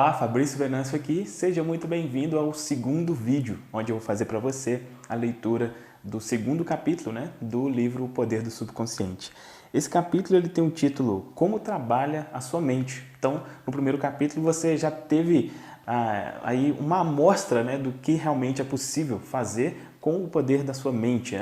Olá, Fabrício Venâncio aqui, seja muito bem-vindo ao segundo vídeo, onde eu vou fazer para você a leitura do segundo capítulo, do livro O Poder do Subconsciente. Esse capítulo ele tem um título Como Trabalha a Sua Mente. Então, no primeiro capítulo você já teve aí uma amostra do que realmente é possível fazer com o poder da sua mente.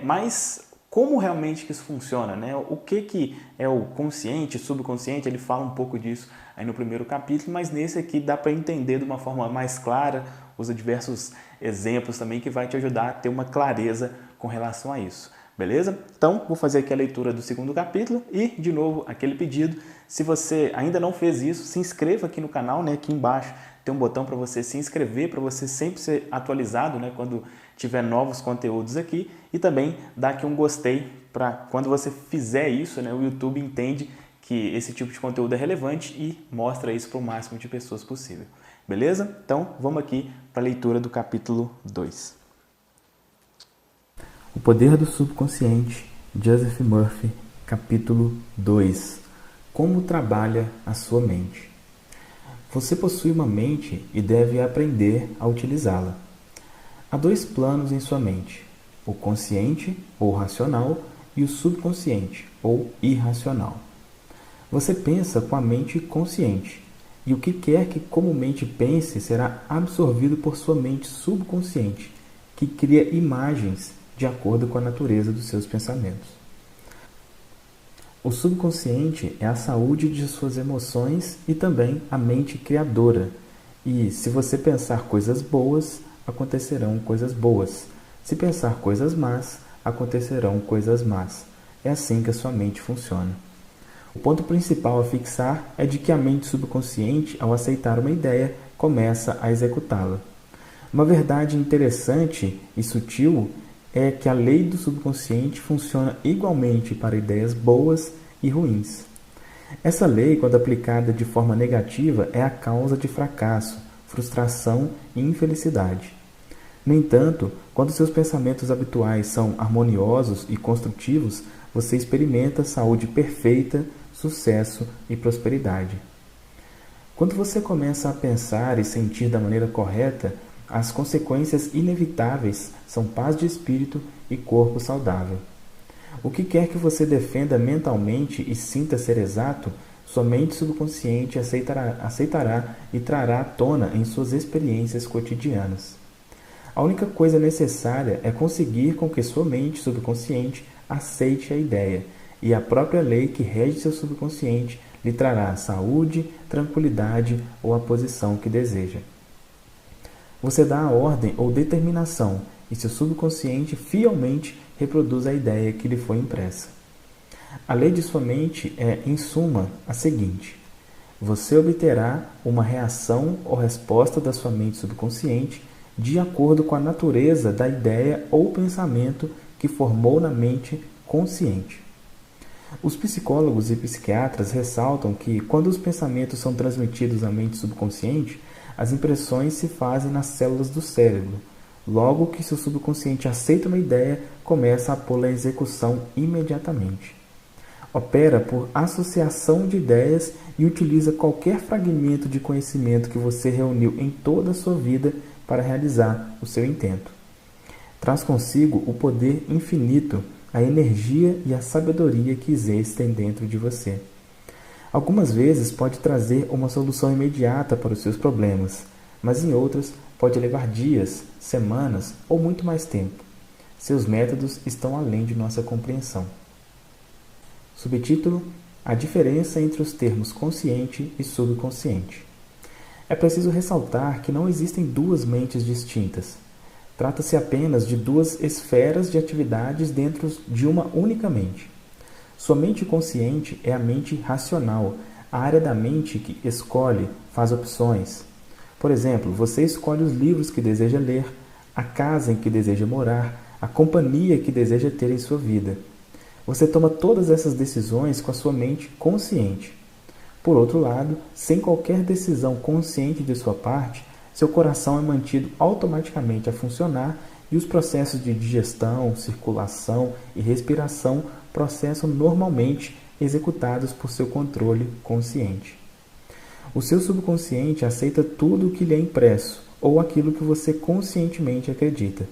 Mas como realmente que isso funciona? O que é o consciente, subconsciente? Ele fala um pouco disso aí no primeiro capítulo, mas nesse aqui dá para entender de uma forma mais clara, usa diversos exemplos também que vai te ajudar a ter uma clareza com relação a isso. Beleza? Então, vou fazer aqui a leitura do segundo capítulo e, de novo, aquele pedido. Se você ainda não fez isso, se inscreva aqui no canal, aqui embaixo tem um botão para você se inscrever, para você sempre ser atualizado quando tiver novos conteúdos aqui. E também dá aqui um gostei para quando você fizer isso, o YouTube entende que esse tipo de conteúdo é relevante e mostra isso para o máximo de pessoas possível. Beleza? Então, vamos aqui para a leitura do capítulo 2. O Poder do Subconsciente, Joseph Murphy, capítulo 2. Como trabalha a sua mente? Você possui uma mente e deve aprender a utilizá-la. Há dois planos em sua mente, o consciente, ou racional, e o subconsciente, ou irracional. Você pensa com a mente consciente, e o que quer que comumente pense será absorvido por sua mente subconsciente, que cria imagens de acordo com a natureza dos seus pensamentos. O subconsciente é a saúde de suas emoções e também a mente criadora. E se você pensar coisas boas, acontecerão coisas boas. Se pensar coisas más, acontecerão coisas más. É assim que a sua mente funciona. O ponto principal a fixar é de que a mente subconsciente, ao aceitar uma ideia, começa a executá-la. Uma verdade interessante e sutil é que a lei do subconsciente funciona igualmente para ideias boas e ruins. Essa lei, quando aplicada de forma negativa, é a causa de fracasso, frustração e infelicidade. No entanto, quando seus pensamentos habituais são harmoniosos e construtivos, você experimenta saúde perfeita, sucesso e prosperidade. Quando você começa a pensar e sentir da maneira correta, as consequências inevitáveis são paz de espírito e corpo saudável. O que quer que você defenda mentalmente e sinta ser exato, sua mente subconsciente aceitará e trará à tona em suas experiências cotidianas. A única coisa necessária é conseguir com que sua mente subconsciente aceite a ideia, e a própria lei que rege seu subconsciente lhe trará saúde, tranquilidade ou a posição que deseja. Você dá a ordem ou determinação e seu subconsciente fielmente reproduz a ideia que lhe foi impressa. A lei de sua mente é, em suma, a seguinte: você obterá uma reação ou resposta da sua mente subconsciente de acordo com a natureza da ideia ou pensamento que formou na mente consciente. Os psicólogos e psiquiatras ressaltam que, quando os pensamentos são transmitidos à mente subconsciente, as impressões se fazem nas células do cérebro. Logo que seu subconsciente aceita uma ideia, começa a pô-la em execução imediatamente. Opera por associação de ideias e utiliza qualquer fragmento de conhecimento que você reuniu em toda a sua vida para realizar o seu intento. Traz consigo o poder infinito, a energia e a sabedoria que existem dentro de você. Algumas vezes pode trazer uma solução imediata para os seus problemas, mas em outras pode levar dias, semanas ou muito mais tempo. Seus métodos estão além de nossa compreensão. Subtítulo: A diferença entre os termos consciente e subconsciente. É preciso ressaltar que não existem duas mentes distintas. Trata-se apenas de duas esferas de atividades dentro de uma única mente. Sua mente consciente é a mente racional, a área da mente que escolhe, faz opções. Por exemplo, você escolhe os livros que deseja ler, a casa em que deseja morar, a companhia que deseja ter em sua vida. Você toma todas essas decisões com a sua mente consciente. Por outro lado, sem qualquer decisão consciente de sua parte, seu coração é mantido automaticamente a funcionar e os processos de digestão, circulação e respiração processam normalmente executados por seu controle consciente. O seu subconsciente aceita tudo o que lhe é impresso, ou aquilo que você conscientemente acredita.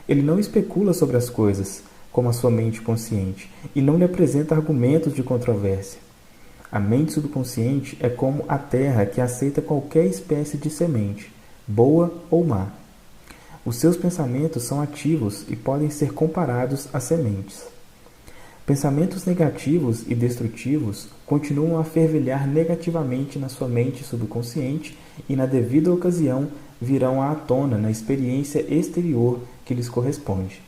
Ele não especula sobre as coisas, como a sua mente consciente, e não lhe apresenta argumentos de controvérsia. A mente subconsciente é como a terra que aceita qualquer espécie de semente, boa ou má. Os seus pensamentos são ativos e podem ser comparados a sementes. Pensamentos negativos e destrutivos continuam a fervilhar negativamente na sua mente subconsciente e, na devida ocasião, virão à tona na experiência exterior que lhes corresponde.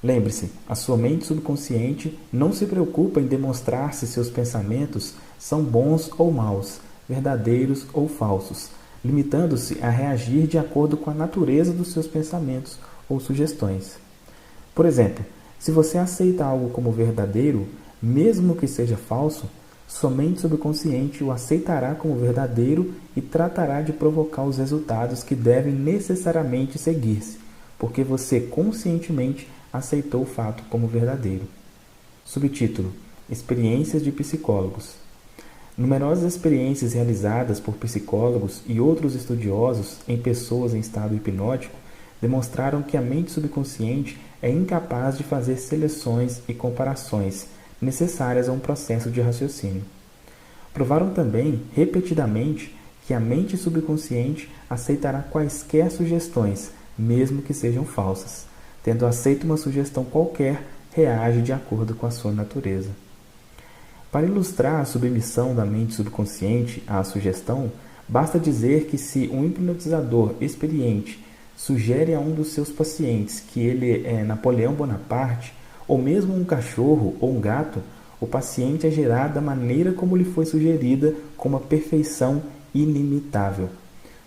Lembre-se, a sua mente subconsciente não se preocupa em demonstrar se seus pensamentos são bons ou maus, verdadeiros ou falsos, limitando-se a reagir de acordo com a natureza dos seus pensamentos ou sugestões. Por exemplo, se você aceita algo como verdadeiro, mesmo que seja falso, sua mente subconsciente o aceitará como verdadeiro e tratará de provocar os resultados que devem necessariamente seguir-se, porque você conscientemente aceitou o fato como verdadeiro. Subtítulo: Experiências de psicólogos. Numerosas experiências realizadas por psicólogos e outros estudiosos em pessoas em estado hipnótico demonstraram que a mente subconsciente é incapaz de fazer seleções e comparações necessárias a um processo de raciocínio. Provaram também, repetidamente, que a mente subconsciente aceitará quaisquer sugestões, mesmo que sejam falsas. Tendo aceito uma sugestão qualquer, reage de acordo com a sua natureza. Para ilustrar a submissão da mente subconsciente à sugestão, basta dizer que se um hipnotizador experiente sugere a um dos seus pacientes que ele é Napoleão Bonaparte, ou mesmo um cachorro ou um gato, o paciente agirá da maneira como lhe foi sugerida com uma perfeição inimitável.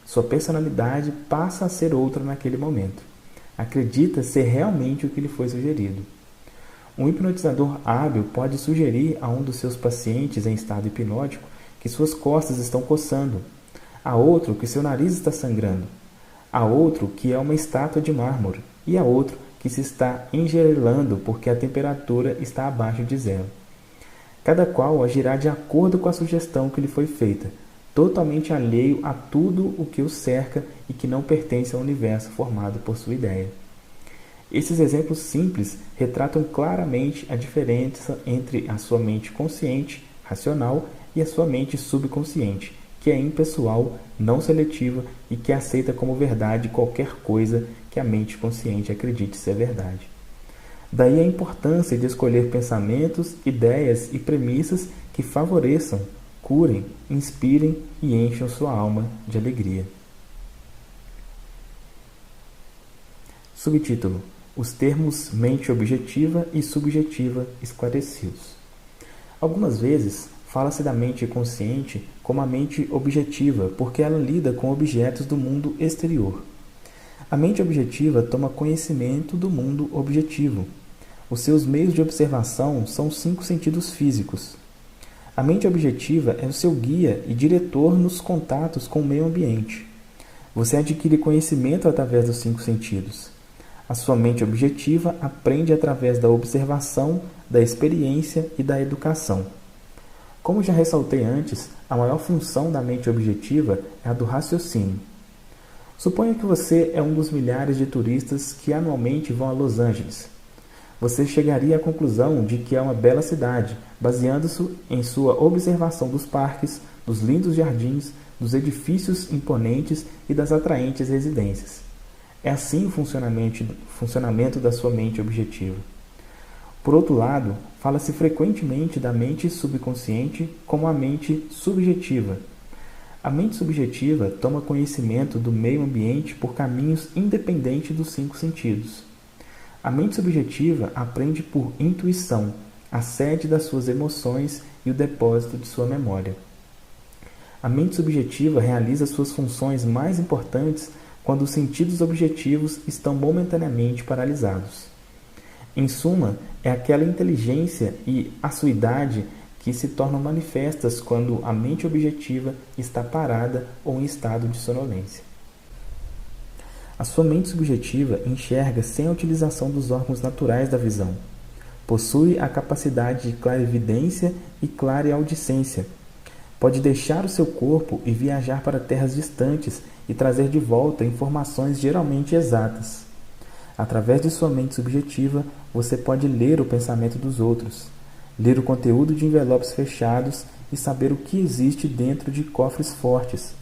Sua personalidade passa a ser outra naquele momento. Acredita ser realmente o que lhe foi sugerido. Um hipnotizador hábil pode sugerir a um dos seus pacientes em estado hipnótico que suas costas estão coçando, a outro que seu nariz está sangrando, a outro que é uma estátua de mármore e a outro que se está engelando porque a temperatura está abaixo de zero. Cada qual agirá de acordo com a sugestão que lhe foi feita, totalmente alheio a tudo o que o cerca e que não pertence ao universo formado por sua ideia. Esses exemplos simples retratam claramente a diferença entre a sua mente consciente, racional, e a sua mente subconsciente, que é impessoal, não seletiva e que aceita como verdade qualquer coisa que a mente consciente acredite ser verdade. Daí a importância de escolher pensamentos, ideias e premissas que favoreçam, curem, inspirem e encham sua alma de alegria. Subtítulo: Os termos mente objetiva e subjetiva esclarecidos. Algumas vezes, fala-se da mente consciente como a mente objetiva, porque ela lida com objetos do mundo exterior. A mente objetiva toma conhecimento do mundo objetivo. Os seus meios de observação são os 5 sentidos físicos. A mente objetiva é o seu guia e diretor nos contatos com o meio ambiente. Você adquire conhecimento através dos 5 sentidos. A sua mente objetiva aprende através da observação, da experiência e da educação. Como já ressaltei antes, a maior função da mente objetiva é a do raciocínio. Suponha que você é um dos milhares de turistas que anualmente vão a Los Angeles. Você chegaria à conclusão de que é uma bela cidade, baseando-se em sua observação dos parques, dos lindos jardins, dos edifícios imponentes e das atraentes residências. É assim o funcionamento da sua mente objetiva. Por outro lado, fala-se frequentemente da mente subconsciente como a mente subjetiva. A mente subjetiva toma conhecimento do meio ambiente por caminhos independentes dos 5 sentidos. A mente subjetiva aprende por intuição, a sede das suas emoções e o depósito de sua memória. A mente subjetiva realiza suas funções mais importantes quando os sentidos objetivos estão momentaneamente paralisados. Em suma, é aquela inteligência e acuidade que se tornam manifestas quando a mente objetiva está parada ou em estado de sonolência. A sua mente subjetiva enxerga sem a utilização dos órgãos naturais da visão. Possui a capacidade de clarividência e clareaudicência. Pode deixar o seu corpo e viajar para terras distantes e trazer de volta informações geralmente exatas. Através de sua mente subjetiva, você pode ler o pensamento dos outros, ler o conteúdo de envelopes fechados e saber o que existe dentro de cofres fortes.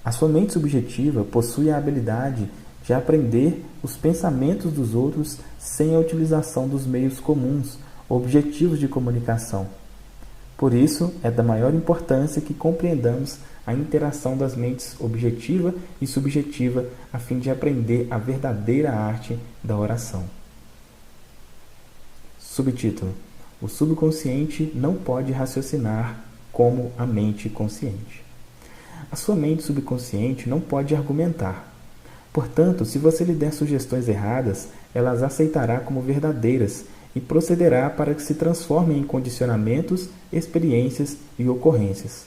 A sua mente subjetiva possui a habilidade de aprender os pensamentos dos outros sem a utilização dos meios comuns, objetivos de comunicação. Por isso, é da maior importância que compreendamos a interação das mentes objetiva e subjetiva a fim de aprender a verdadeira arte da oração. Subtítulo: O subconsciente não pode raciocinar como a mente consciente. A sua mente subconsciente não pode argumentar. Portanto, se você lhe der sugestões erradas, ela as aceitará como verdadeiras e procederá para que se transformem em condicionamentos, experiências e ocorrências.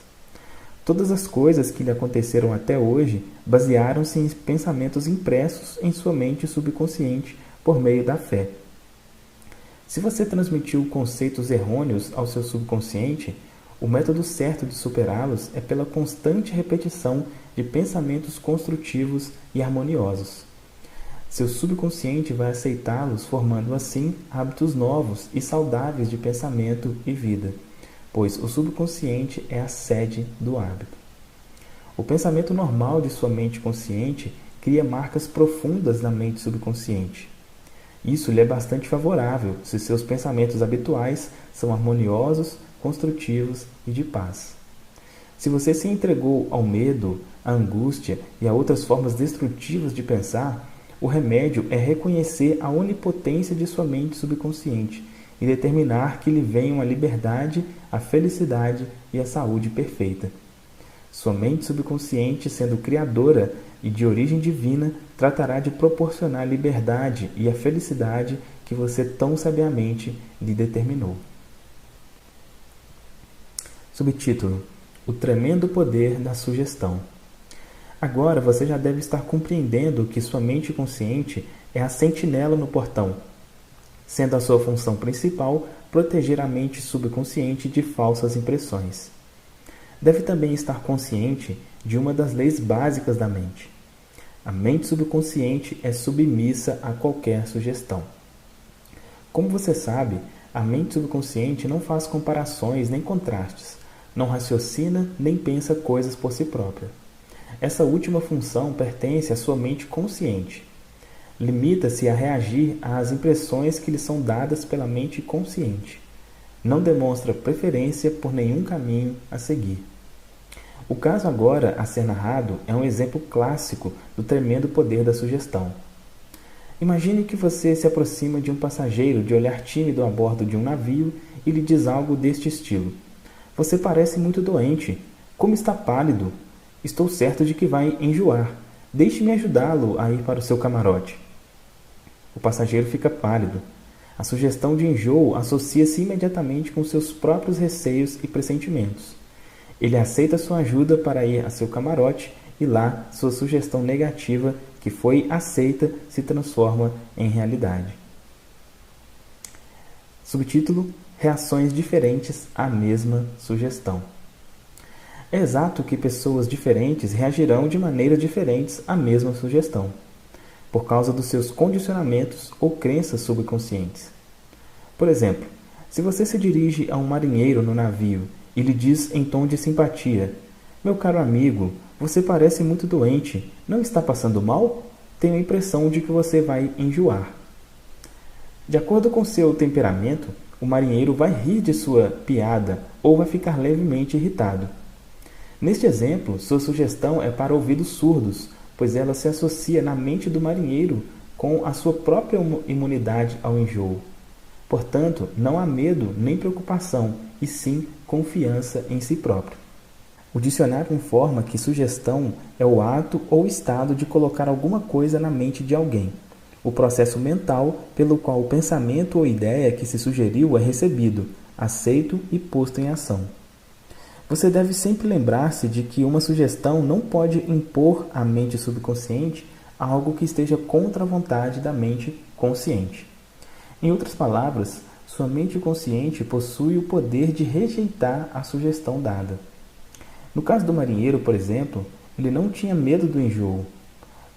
Todas as coisas que lhe aconteceram até hoje basearam-se em pensamentos impressos em sua mente subconsciente por meio da fé. Se você transmitiu conceitos errôneos ao seu subconsciente, o método certo de superá-los é pela constante repetição de pensamentos construtivos e harmoniosos. Seu subconsciente vai aceitá-los, formando assim hábitos novos e saudáveis de pensamento e vida, pois o subconsciente é a sede do hábito. O pensamento normal de sua mente consciente cria marcas profundas na mente subconsciente. Isso lhe é bastante favorável se seus pensamentos habituais são harmoniosos, construtivos e de paz. Se você se entregou ao medo, à angústia e a outras formas destrutivas de pensar, o remédio é reconhecer a onipotência de sua mente subconsciente e determinar que lhe venham a liberdade, a felicidade e a saúde perfeita. Sua mente subconsciente, sendo criadora e de origem divina, tratará de proporcionar a liberdade e a felicidade que você tão sabiamente lhe determinou. Subtítulo: O tremendo poder da sugestão. Agora você já deve estar compreendendo que sua mente consciente é a sentinela no portão, sendo a sua função principal proteger a mente subconsciente de falsas impressões. Deve também estar consciente de uma das leis básicas da mente. A mente subconsciente é submissa a qualquer sugestão. Como você sabe, a mente subconsciente não faz comparações nem contrastes, não raciocina nem pensa coisas por si própria. Essa última função pertence à sua mente consciente. Limita-se a reagir às impressões que lhe são dadas pela mente consciente. Não demonstra preferência por nenhum caminho a seguir. O caso agora a ser narrado é um exemplo clássico do tremendo poder da sugestão. Imagine que você se aproxima de um passageiro de olhar tímido a bordo de um navio e lhe diz algo deste estilo: Você parece muito doente. Como está pálido. Estou certo de que vai enjoar. Deixe-me ajudá-lo a ir para o seu camarote. O passageiro fica pálido. A sugestão de enjoo associa-se imediatamente com seus próprios receios e pressentimentos. Ele aceita sua ajuda para ir a seu camarote e lá sua sugestão negativa, que foi aceita, se transforma em realidade. Subtítulo: Reações diferentes à mesma sugestão. É exato que pessoas diferentes reagirão de maneiras diferentes à mesma sugestão, por causa dos seus condicionamentos ou crenças subconscientes. Por exemplo, se você se dirige a um marinheiro no navio e lhe diz em tom de simpatia: Meu caro amigo, você parece muito doente, não está passando mal? Tenho a impressão de que você vai enjoar. De acordo com seu temperamento, o marinheiro vai rir de sua piada ou vai ficar levemente irritado. Neste exemplo, sua sugestão é para ouvidos surdos, pois ela se associa na mente do marinheiro com a sua própria imunidade ao enjoo. Portanto, não há medo nem preocupação, e sim confiança em si próprio. O dicionário informa que sugestão é o ato ou estado de colocar alguma coisa na mente de alguém, o processo mental pelo qual o pensamento ou ideia que se sugeriu é recebido, aceito e posto em ação. Você deve sempre lembrar-se de que uma sugestão não pode impor à mente subconsciente algo que esteja contra a vontade da mente consciente. Em outras palavras, sua mente consciente possui o poder de rejeitar a sugestão dada. No caso do marinheiro, por exemplo, ele não tinha medo do enjoo.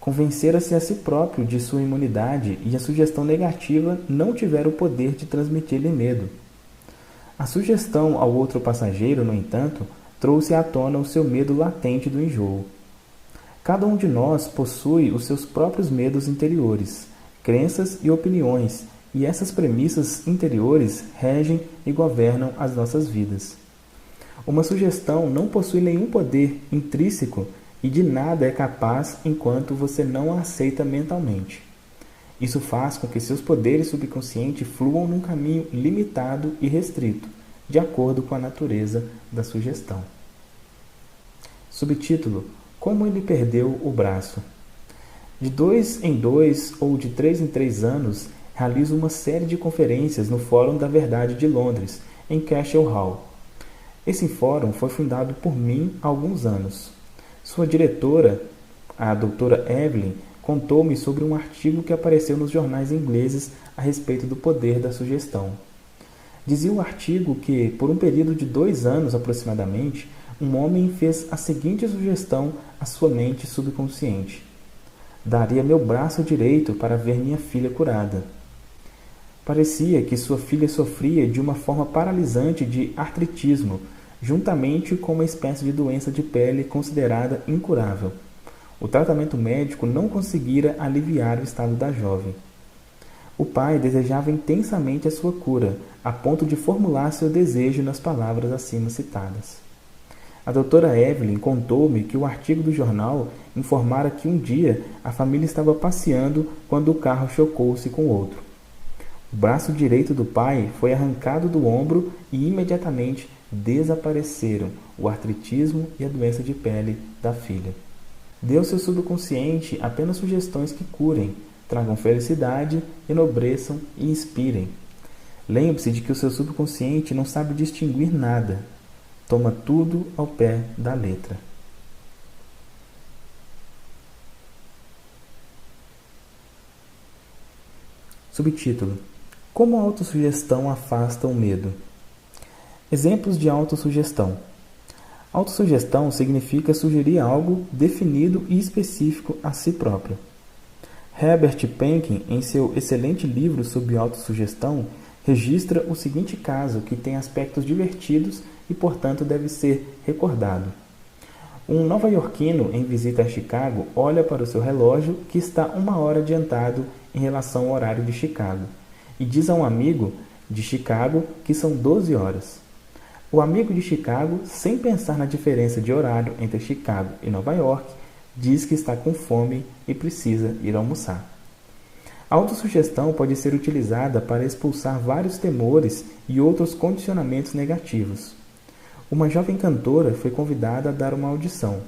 Convencera-se a si próprio de sua imunidade e a sugestão negativa não tivera o poder de transmitir-lhe medo. A sugestão ao outro passageiro, no entanto, trouxe à tona o seu medo latente do enjoo. Cada um de nós possui os seus próprios medos interiores, crenças e opiniões, e essas premissas interiores regem e governam as nossas vidas. Uma sugestão não possui nenhum poder intrínseco e de nada é capaz enquanto você não a aceita mentalmente. Isso faz com que seus poderes subconscientes fluam num caminho limitado e restrito, de acordo com a natureza da sugestão. Subtítulo: Como ele perdeu o braço. De 2 em 2 ou de 3 em 3 anos, realizo uma série de conferências no Fórum da Verdade de Londres, em Cashel Hall. Esse fórum foi fundado por mim há alguns anos. Sua diretora, a doutora Evelyn, contou-me sobre um artigo que apareceu nos jornais ingleses a respeito do poder da sugestão. Dizia o artigo que, por um período de 2 anos aproximadamente, um homem fez a seguinte sugestão à sua mente subconsciente: daria meu braço direito para ver minha filha curada. Parecia que sua filha sofria de uma forma paralisante de artritismo, juntamente com uma espécie de doença de pele considerada incurável. O tratamento médico não conseguira aliviar o estado da jovem. O pai desejava intensamente a sua cura, a ponto de formular seu desejo nas palavras acima citadas. A doutora Evelyn contou-me que o artigo do jornal informara que um dia a família estava passeando quando o carro chocou-se com outro. O braço direito do pai foi arrancado do ombro e imediatamente desapareceram o artritismo e a doença de pele da filha. Dê ao seu subconsciente apenas sugestões que curem, tragam felicidade, enobreçam e inspirem. Lembre-se de que o seu subconsciente não sabe distinguir nada. Toma tudo ao pé da letra. Subtítulo: Como a autossugestão afasta o medo. Exemplos de autossugestão. Autossugestão significa sugerir algo definido e específico a si próprio. Herbert Penkin, em seu excelente livro sobre autossugestão, registra o seguinte caso que tem aspectos divertidos e, portanto, deve ser recordado. Um nova-iorquino em visita a Chicago olha para o seu relógio, que está 1 hora adiantado em relação ao horário de Chicago, e diz a um amigo de Chicago que são 12 horas. O amigo de Chicago, sem pensar na diferença de horário entre Chicago e Nova York, diz que está com fome e precisa ir almoçar. A autossugestão pode ser utilizada para expulsar vários temores e outros condicionamentos negativos. Uma jovem cantora foi convidada a dar uma audição.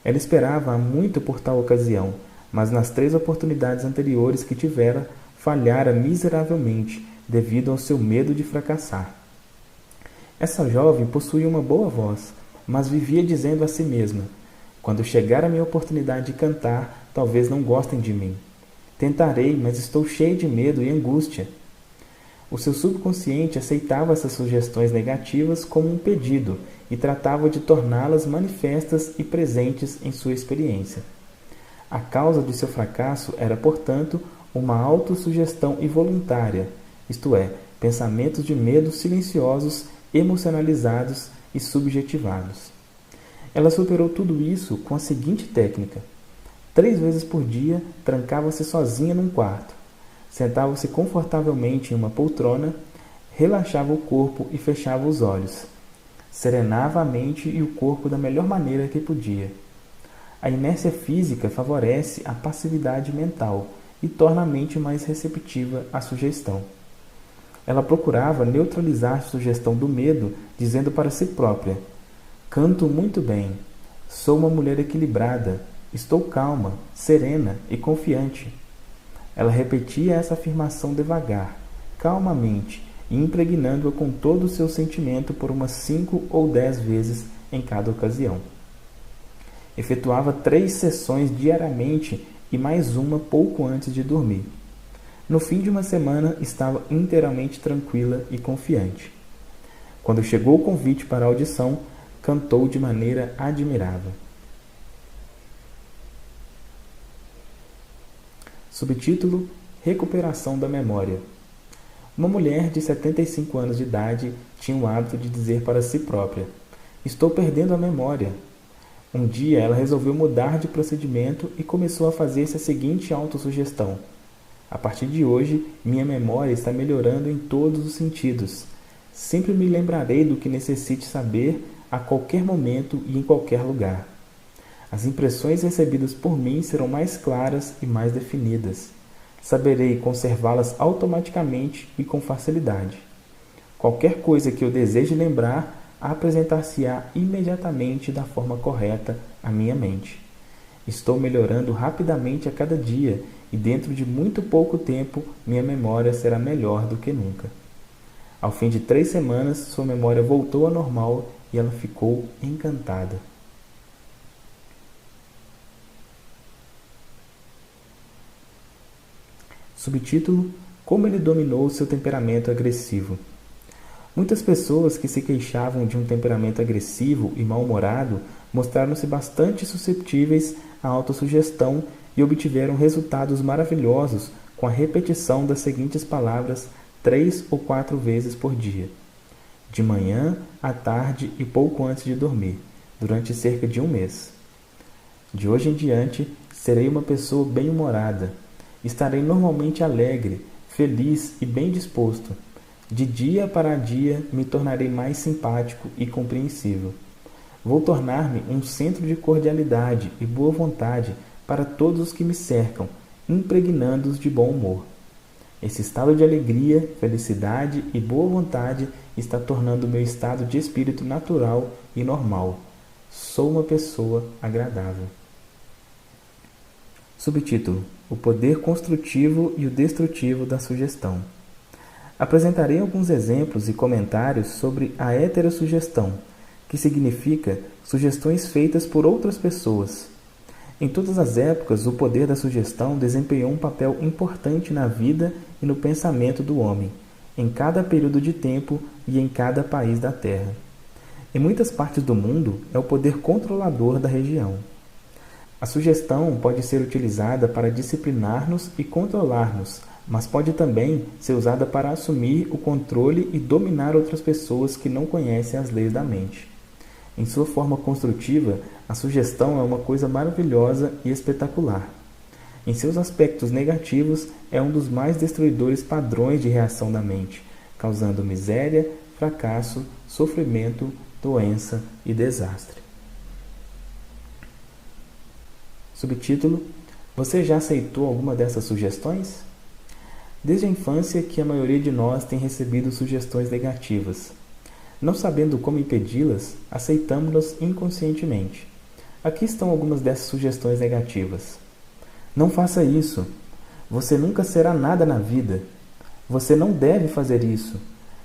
Ela esperava há muito por tal ocasião, mas nas 3 oportunidades anteriores que tivera, falhara miseravelmente devido ao seu medo de fracassar. Essa jovem possuía uma boa voz, mas vivia dizendo a si mesma: quando chegar a minha oportunidade de cantar, talvez não gostem de mim. Tentarei, mas estou cheio de medo e angústia. O seu subconsciente aceitava essas sugestões negativas como um pedido e tratava de torná-las manifestas e presentes em sua experiência. A causa de seu fracasso era, portanto, uma autossugestão involuntária, isto é, pensamentos de medo silenciosos, emocionalizados e subjetivados. Ela superou tudo isso com a seguinte técnica: 3 vezes por dia, trancava-se sozinha num quarto. Sentava-se confortavelmente em uma poltrona, relaxava o corpo e fechava os olhos. Serenava a mente e o corpo da melhor maneira que podia. A inércia física favorece a passividade mental e torna a mente mais receptiva à sugestão. Ela procurava neutralizar a sugestão do medo, dizendo para si própria: canto muito bem, sou uma mulher equilibrada, estou calma, serena e confiante. Ela repetia essa afirmação devagar, calmamente, e impregnando-a com todo o seu sentimento por umas 5 ou 10 vezes em cada ocasião. Efetuava 3 sessões diariamente e mais uma pouco antes de dormir. No fim de uma semana, estava inteiramente tranquila e confiante. Quando chegou o convite para a audição, cantou de maneira admirável. Subtítulo: Recuperação da memória. Uma mulher de 75 anos de idade tinha o hábito de dizer para si própria: "Estou perdendo a memória." Um dia ela resolveu mudar de procedimento e começou a fazer-se a seguinte autossugestão: "A partir de hoje, minha memória está melhorando em todos os sentidos. Sempre me lembrarei do que necessite saber a qualquer momento e em qualquer lugar. As impressões recebidas por mim serão mais claras e mais definidas. Saberei conservá-las automaticamente e com facilidade. Qualquer coisa que eu deseje lembrar apresentar-se-á imediatamente da forma correta à minha mente. Estou melhorando rapidamente a cada dia e dentro de muito pouco tempo minha memória será melhor do que nunca." Ao fim de 3 semanas, sua memória voltou ao normal e ela ficou encantada. Subtítulo: Como ele dominou seu temperamento agressivo. Muitas pessoas que se queixavam de um temperamento agressivo e mal-humorado mostraram-se bastante susceptíveis à autossugestão e obtiveram resultados maravilhosos com a repetição das seguintes palavras 3 ou 4 vezes por dia, de manhã, à tarde e pouco antes de dormir, durante cerca de 1 mês. De hoje em diante, serei uma pessoa bem-humorada. Estarei normalmente alegre, feliz e bem disposto. De dia para dia, me tornarei mais simpático e compreensível. Vou tornar-me um centro de cordialidade e boa vontade para todos os que me cercam, impregnando-os de bom humor. Esse estado de alegria, felicidade e boa vontade está tornando o meu estado de espírito natural e normal. Sou uma pessoa agradável. Subtítulo: O poder construtivo e o destrutivo da sugestão. Apresentarei alguns exemplos e comentários sobre a heterossugestão, que significa sugestões feitas por outras pessoas. Em todas as épocas, o poder da sugestão desempenhou um papel importante na vida e no pensamento do homem, em cada período de tempo e em cada país da Terra. Em muitas partes do mundo, é o poder controlador da região. A sugestão pode ser utilizada para disciplinar-nos e controlar-nos, mas pode também ser usada para assumir o controle e dominar outras pessoas que não conhecem as leis da mente. Em sua forma construtiva, a sugestão é uma coisa maravilhosa e espetacular. Em seus aspectos negativos, é um dos mais destruidores padrões de reação da mente, causando miséria, fracasso, sofrimento, doença e desastre. Subtítulo: Você já aceitou alguma dessas sugestões? Desde a infância que a maioria de nós tem recebido sugestões negativas. Não sabendo como impedi-las, aceitamos-las inconscientemente. Aqui estão algumas dessas sugestões negativas. Não faça isso. Você nunca será nada na vida. Você não deve fazer isso.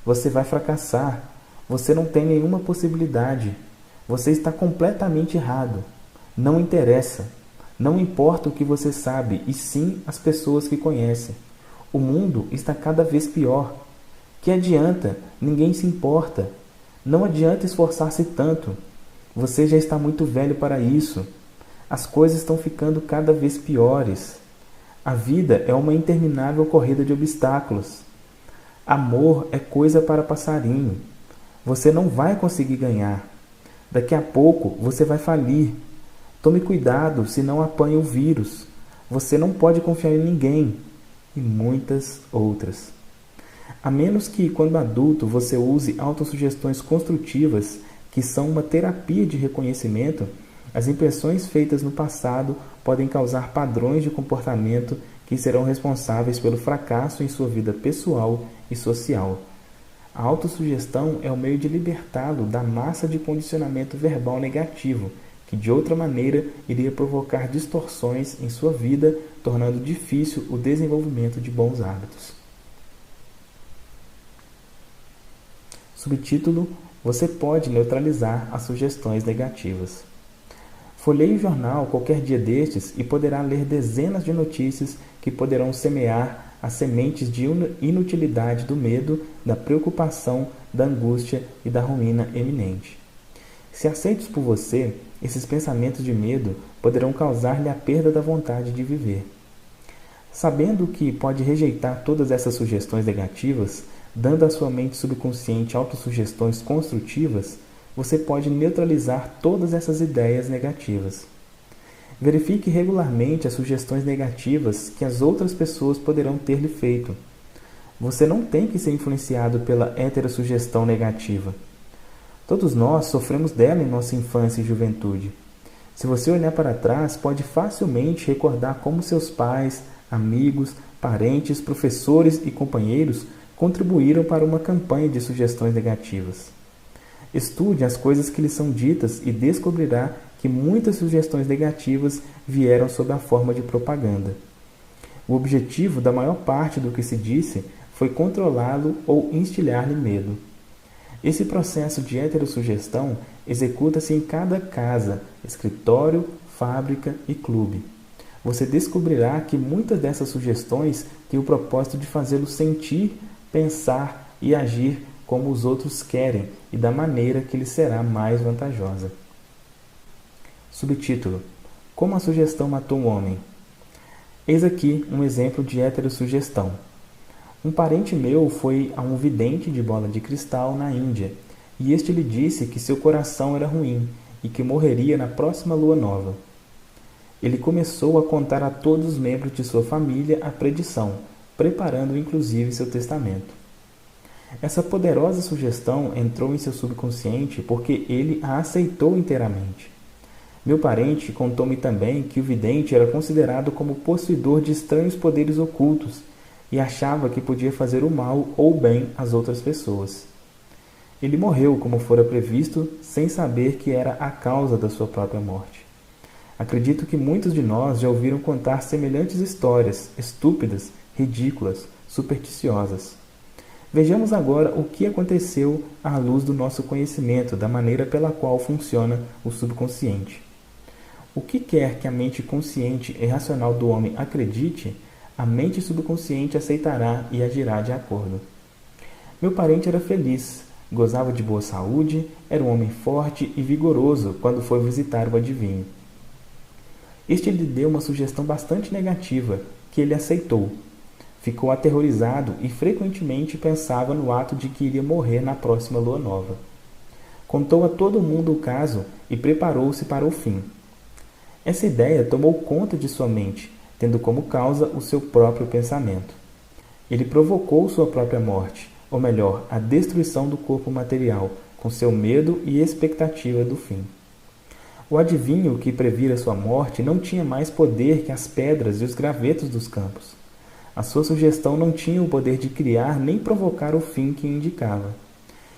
Você vai fracassar. Você não tem nenhuma possibilidade. Você está completamente errado. Não interessa. Não importa o que você sabe, e sim as pessoas que conhecem. O mundo está cada vez pior. Que adianta? Ninguém se importa. Não adianta esforçar-se tanto. Você já está muito velho para isso. As coisas estão ficando cada vez piores. A vida é uma interminável corrida de obstáculos. Amor é coisa para passarinho. Você não vai conseguir ganhar. Daqui a pouco você vai falir. Tome cuidado, senão apanha o vírus. Você não pode confiar em ninguém. E muitas outras. A menos que, quando adulto, você use autossugestões construtivas, que são uma terapia de reconhecimento, as impressões feitas no passado podem causar padrões de comportamento que serão responsáveis pelo fracasso em sua vida pessoal e social. A autossugestão é o meio de libertá-lo da massa de condicionamento verbal negativo, que de outra maneira iria provocar distorções em sua vida, tornando difícil o desenvolvimento de bons hábitos. Subtítulo: Você pode neutralizar as sugestões negativas. Folheie o jornal qualquer dia destes e poderá ler dezenas de notícias que poderão semear as sementes de inutilidade do medo, da preocupação, da angústia e da ruína eminente. Se aceitos por você, esses pensamentos de medo poderão causar-lhe a perda da vontade de viver. Sabendo que pode rejeitar todas essas sugestões negativas, dando à sua mente subconsciente autossugestões construtivas, você pode neutralizar todas essas ideias negativas. Verifique regularmente as sugestões negativas que as outras pessoas poderão ter lhe feito. Você não tem que ser influenciado pela heterossugestão negativa. Todos nós sofremos dela em nossa infância e juventude. Se você olhar para trás, pode facilmente recordar como seus pais, amigos, parentes, professores e companheiros contribuíram para uma campanha de sugestões negativas. Estude as coisas que lhe são ditas e descobrirá que muitas sugestões negativas vieram sob a forma de propaganda. O objetivo da maior parte do que se disse foi controlá-lo ou instilhar-lhe medo. Esse processo de heterossugestão executa-se em cada casa, escritório, fábrica e clube. Você descobrirá que muitas dessas sugestões têm o propósito de fazê-lo sentir, pensar e agir como os outros querem e da maneira que lhe será mais vantajosa. Subtítulo: Como a sugestão matou um homem. Eis aqui um exemplo de heterossugestão. Um parente meu foi a um vidente de bola de cristal na Índia, e este lhe disse que seu coração era ruim e que morreria na próxima lua nova. Ele começou a contar a todos os membros de sua família a predição, preparando inclusive seu testamento. Essa poderosa sugestão entrou em seu subconsciente porque ele a aceitou inteiramente. Meu parente contou-me também que o vidente era considerado como possuidor de estranhos poderes ocultos e achava que podia fazer o mal ou o bem às outras pessoas. Ele morreu como fora previsto, sem saber que era a causa da sua própria morte. Acredito que muitos de nós já ouviram contar semelhantes histórias, estúpidas, ridículas, supersticiosas. Vejamos agora o que aconteceu à luz do nosso conhecimento da maneira pela qual funciona o subconsciente. O que quer que a mente consciente e racional do homem acredite, a mente subconsciente aceitará e agirá de acordo. Meu parente era feliz, gozava de boa saúde, era um homem forte e vigoroso quando foi visitar o adivinho. Este lhe deu uma sugestão bastante negativa, que ele aceitou. Ficou aterrorizado e frequentemente pensava no ato de que iria morrer na próxima lua nova. Contou a todo mundo o caso e preparou-se para o fim. Essa ideia tomou conta de sua mente, tendo como causa o seu próprio pensamento. Ele provocou sua própria morte, ou melhor, a destruição do corpo material, com seu medo e expectativa do fim. O adivinho que previra sua morte não tinha mais poder que as pedras e os gravetos dos campos. A sua sugestão não tinha o poder de criar nem provocar o fim que indicava.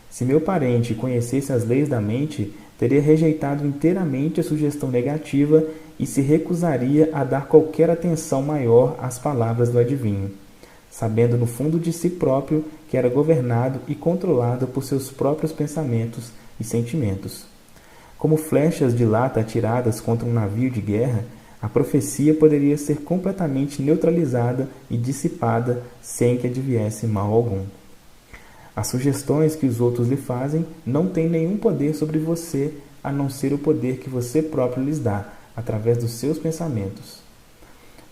Se meu parente conhecesse as leis da mente, teria rejeitado inteiramente a sugestão negativa e se recusaria a dar qualquer atenção maior às palavras do adivinho, sabendo no fundo de si próprio que era governado e controlado por seus próprios pensamentos e sentimentos. Como flechas de lata atiradas contra um navio de guerra, a profecia poderia ser completamente neutralizada e dissipada sem que adviesse mal algum. As sugestões que os outros lhe fazem não têm nenhum poder sobre você, a não ser o poder que você próprio lhes dá, através dos seus pensamentos.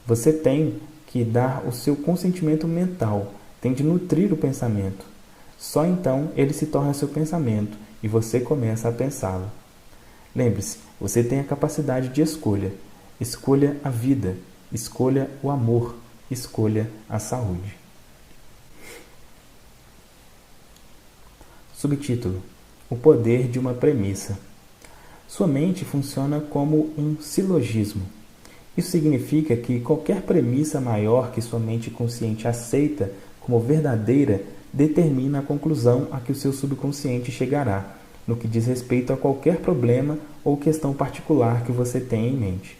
Você tem que dar o seu consentimento mental, tem de nutrir o pensamento. Só então ele se torna seu pensamento e você começa a pensá-lo. Lembre-se, você tem a capacidade de escolha. Escolha a vida, escolha o amor, escolha a saúde. Subtítulo: O poder de uma premissa. Sua mente funciona como um silogismo. Isso significa que qualquer premissa maior que sua mente consciente aceita como verdadeira determina a conclusão a que o seu subconsciente chegará, no que diz respeito a qualquer problema ou questão particular que você tenha em mente.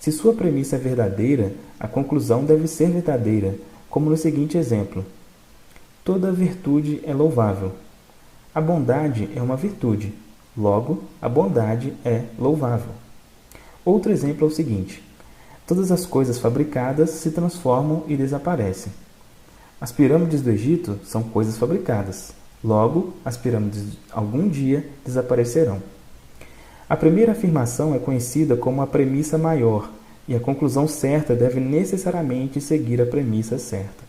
Se sua premissa é verdadeira, a conclusão deve ser verdadeira, como no seguinte exemplo: toda virtude é louvável. A bondade é uma virtude, logo, a bondade é louvável. Outro exemplo é o seguinte: todas as coisas fabricadas se transformam e desaparecem. As pirâmides do Egito são coisas fabricadas, logo, as pirâmides algum dia desaparecerão. A primeira afirmação é conhecida como a premissa maior, e a conclusão certa deve necessariamente seguir a premissa certa.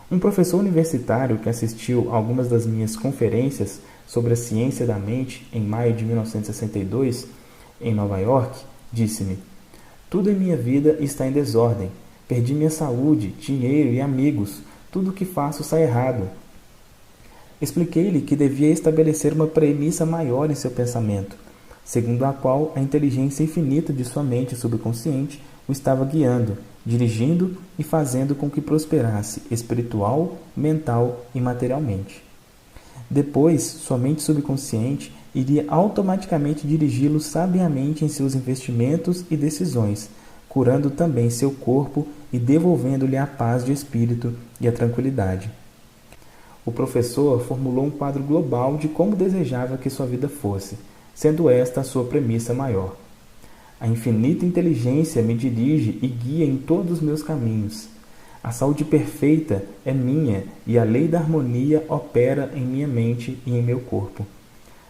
Um professor universitário que assistiu a algumas das minhas conferências sobre a ciência da mente em maio de 1962, em Nova York, disse-me: "Tudo em minha vida está em desordem. Perdi minha saúde, dinheiro e amigos. Tudo o que faço sai errado." Expliquei-lhe que devia estabelecer uma premissa maior em seu pensamento, segundo a qual a inteligência infinita de sua mente subconsciente o estava guiando, dirigindo e fazendo com que prosperasse espiritual, mental e materialmente. Depois, sua mente subconsciente iria automaticamente dirigi-lo sabiamente em seus investimentos e decisões, curando também seu corpo e devolvendo-lhe a paz de espírito e a tranquilidade. O professor formulou um quadro global de como desejava que sua vida fosse, sendo esta a sua premissa maior. A infinita inteligência me dirige e guia em todos os meus caminhos. A saúde perfeita é minha e a lei da harmonia opera em minha mente e em meu corpo.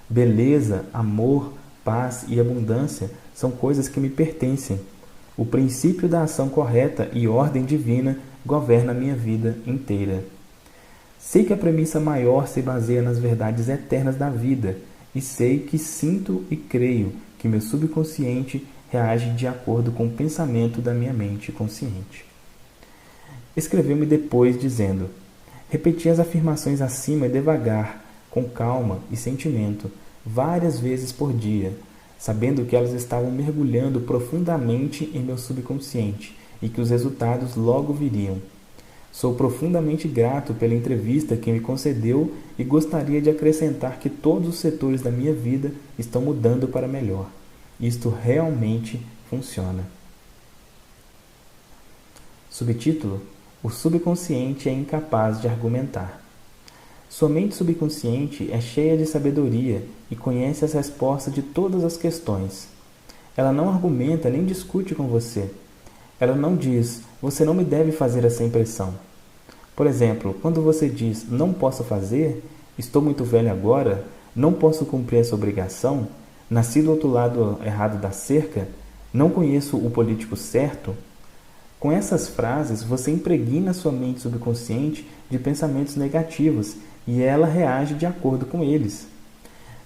Beleza, amor, paz e abundância são coisas que me pertencem. O princípio da ação correta e ordem divina governa a minha vida inteira. Sei que a premissa maior se baseia nas verdades eternas da vida, e sei que sinto e creio que meu subconsciente reage de acordo com o pensamento da minha mente consciente. Escreveu-me depois dizendo: "Repeti as afirmações acima devagar, com calma e sentimento, várias vezes por dia, sabendo que elas estavam mergulhando profundamente em meu subconsciente e que os resultados logo viriam. Sou profundamente grato pela entrevista que me concedeu e gostaria de acrescentar que todos os setores da minha vida estão mudando para melhor. Isto realmente funciona." Subtítulo: O subconsciente é incapaz de argumentar. Sua mente subconsciente é cheia de sabedoria e conhece as respostas de todas as questões. Ela não argumenta nem discute com você. Ela não diz: "Você não me deve fazer essa impressão." Por exemplo, quando você diz: "Não posso fazer", "Estou muito velho agora", "Não posso cumprir essa obrigação", "Nasci do outro lado errado da cerca", "Não conheço o político certo", com essas frases você impregna sua mente subconsciente de pensamentos negativos e ela reage de acordo com eles.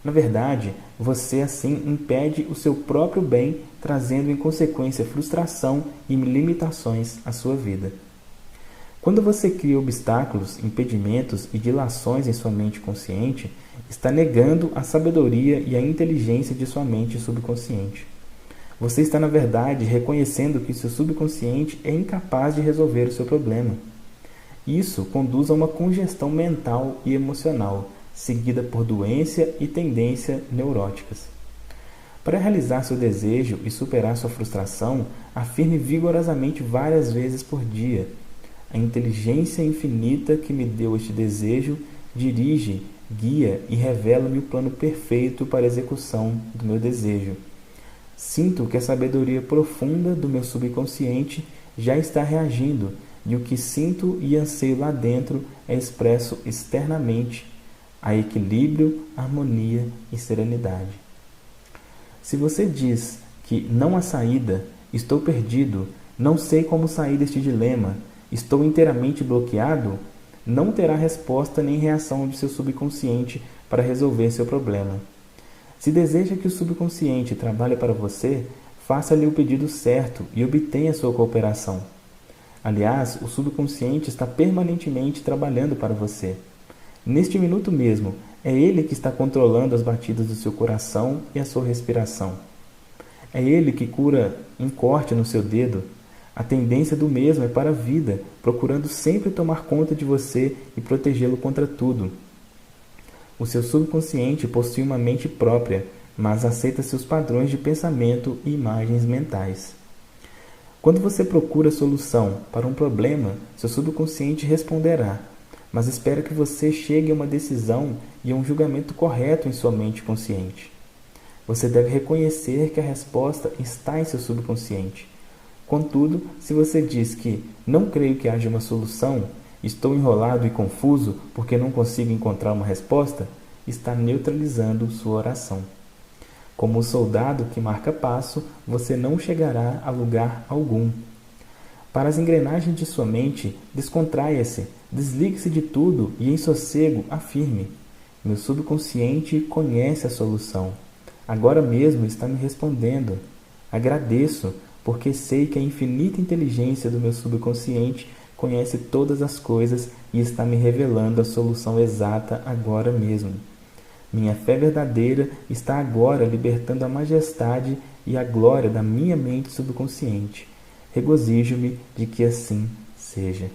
Na verdade, você assim impede o seu próprio bem, trazendo em consequência frustração e limitações à sua vida. Quando você cria obstáculos, impedimentos e dilações em sua mente consciente, está negando a sabedoria e a inteligência de sua mente subconsciente. Você está, na verdade, reconhecendo que seu subconsciente é incapaz de resolver o seu problema. Isso conduz a uma congestão mental e emocional, seguida por doença e tendência neuróticas. Para realizar seu desejo e superar sua frustração, afirme vigorosamente várias vezes por dia: "A inteligência infinita que me deu este desejo dirige, guia e revela-me o plano perfeito para a execução do meu desejo. Sinto que a sabedoria profunda do meu subconsciente já está reagindo, e o que sinto e anseio lá dentro é expresso externamente. Há equilíbrio, harmonia e serenidade." Se você diz que não há saída, "Estou perdido", "Não sei como sair deste dilema", "Estou inteiramente bloqueado", não terá resposta nem reação de seu subconsciente para resolver seu problema. Se deseja que o subconsciente trabalhe para você, faça-lhe o pedido certo e obtenha sua cooperação. Aliás, o subconsciente está permanentemente trabalhando para você. Neste minuto mesmo, é ele que está controlando as batidas do seu coração e a sua respiração. É ele que cura um corte no seu dedo. A tendência do mesmo é para a vida, procurando sempre tomar conta de você e protegê-lo contra tudo. O seu subconsciente possui uma mente própria, mas aceita seus padrões de pensamento e imagens mentais. Quando você procura solução para um problema, seu subconsciente responderá, mas espera que você chegue a uma decisão e a um julgamento correto em sua mente consciente. Você deve reconhecer que a resposta está em seu subconsciente. Contudo, se você diz que "não creio que haja uma solução", "estou enrolado e confuso porque não consigo encontrar uma resposta", está neutralizando sua oração. Como o soldado que marca passo, você não chegará a lugar algum. Para as engrenagens de sua mente, descontraia-se, desligue-se de tudo e em sossego afirme: meu subconsciente conhece a solução. Agora mesmo está me respondendo. Agradeço, porque sei que a infinita inteligência do meu subconsciente conhece todas as coisas e está me revelando a solução exata agora mesmo. Minha fé verdadeira está agora libertando a majestade e a glória da minha mente subconsciente. Regozijo-me de que assim seja.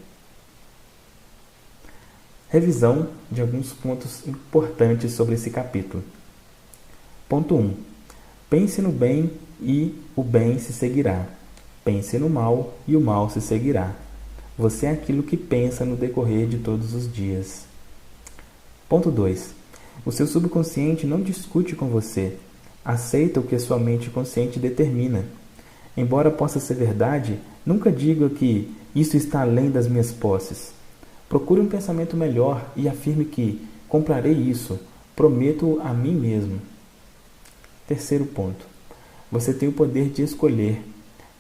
Revisão de alguns pontos importantes sobre esse capítulo. Ponto 1. Pense no bem e o bem se seguirá. Pense no mal e o mal se seguirá. Você é aquilo que pensa no decorrer de todos os dias. Ponto 2. O seu subconsciente não discute com você. Aceita o que a sua mente consciente determina. Embora possa ser verdade, nunca diga que isso está além das minhas posses. Procure um pensamento melhor e afirme que comprarei isso, prometo a mim mesmo. Terceiro ponto. Você tem o poder de escolher.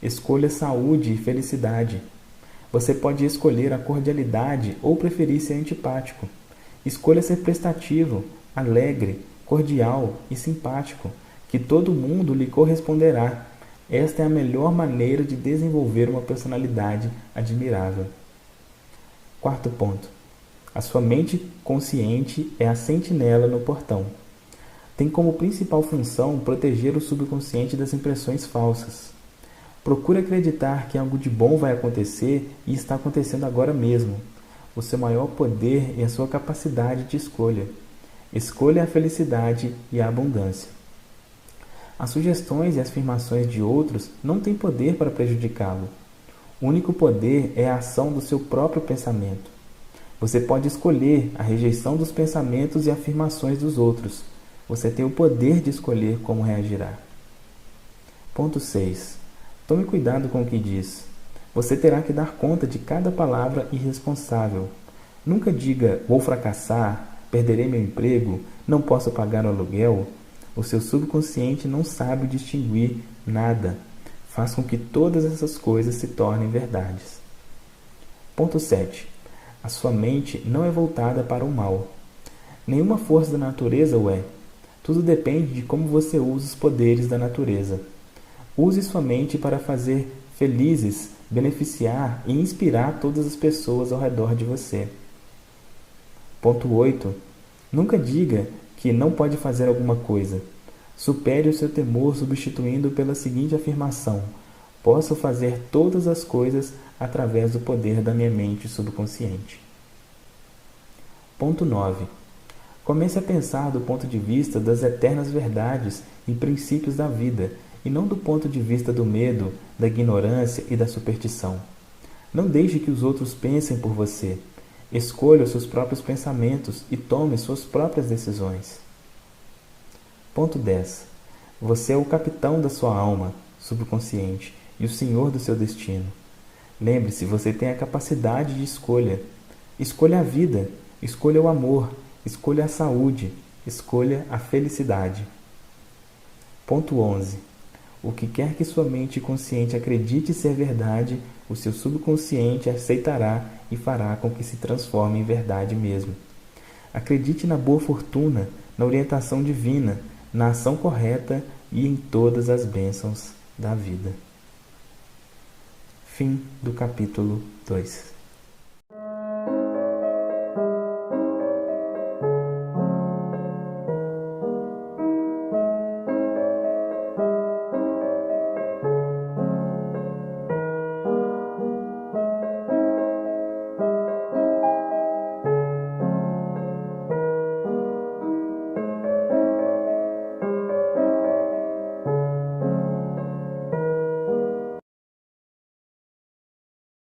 Escolha saúde e felicidade. Você pode escolher a cordialidade ou preferir ser antipático. Escolha ser prestativo, alegre, cordial e simpático, que todo mundo lhe corresponderá. Esta é a melhor maneira de desenvolver uma personalidade admirável. Quarto ponto. A sua mente consciente é a sentinela no portão. Tem como principal função proteger o subconsciente das impressões falsas. Procure acreditar que algo de bom vai acontecer e está acontecendo agora mesmo. O seu maior poder é a sua capacidade de escolha. Escolha a felicidade e a abundância. As sugestões e as afirmações de outros não têm poder para prejudicá-lo. O único poder é a ação do seu próprio pensamento. Você pode escolher a rejeição dos pensamentos e afirmações dos outros. Você tem o poder de escolher como reagirá. Ponto 6. Tome cuidado com o que diz. Você terá que dar conta de cada palavra irresponsável. Nunca diga, vou fracassar, perderei meu emprego, não posso pagar o aluguel. O seu subconsciente não sabe distinguir nada. Faz com que todas essas coisas se tornem verdades. Ponto 7. A sua mente não é voltada para o mal. Nenhuma força da natureza o é. Tudo depende de como você usa os poderes da natureza. Use sua mente para fazer felizes, beneficiar e inspirar todas as pessoas ao redor de você. Ponto 8. Nunca diga que não pode fazer alguma coisa. Supere o seu temor substituindo pela seguinte afirmação: posso fazer todas as coisas através do poder da minha mente subconsciente. Ponto 9. Comece a pensar do ponto de vista das eternas verdades e princípios da vida, e não do ponto de vista do medo, da ignorância e da superstição. Não deixe que os outros pensem por você. Escolha os seus próprios pensamentos e tome suas próprias decisões. Ponto 10. Você é o capitão da sua alma subconsciente e o senhor do seu destino. Lembre-se, você tem a capacidade de escolha. Escolha a vida, escolha o amor, escolha a saúde, escolha a felicidade. Ponto 11. O que quer que sua mente consciente acredite ser verdade, o seu subconsciente aceitará e fará com que se transforme em verdade mesmo. Acredite na boa fortuna, na orientação divina, na ação correta e em todas as bênçãos da vida. Fim do capítulo 2.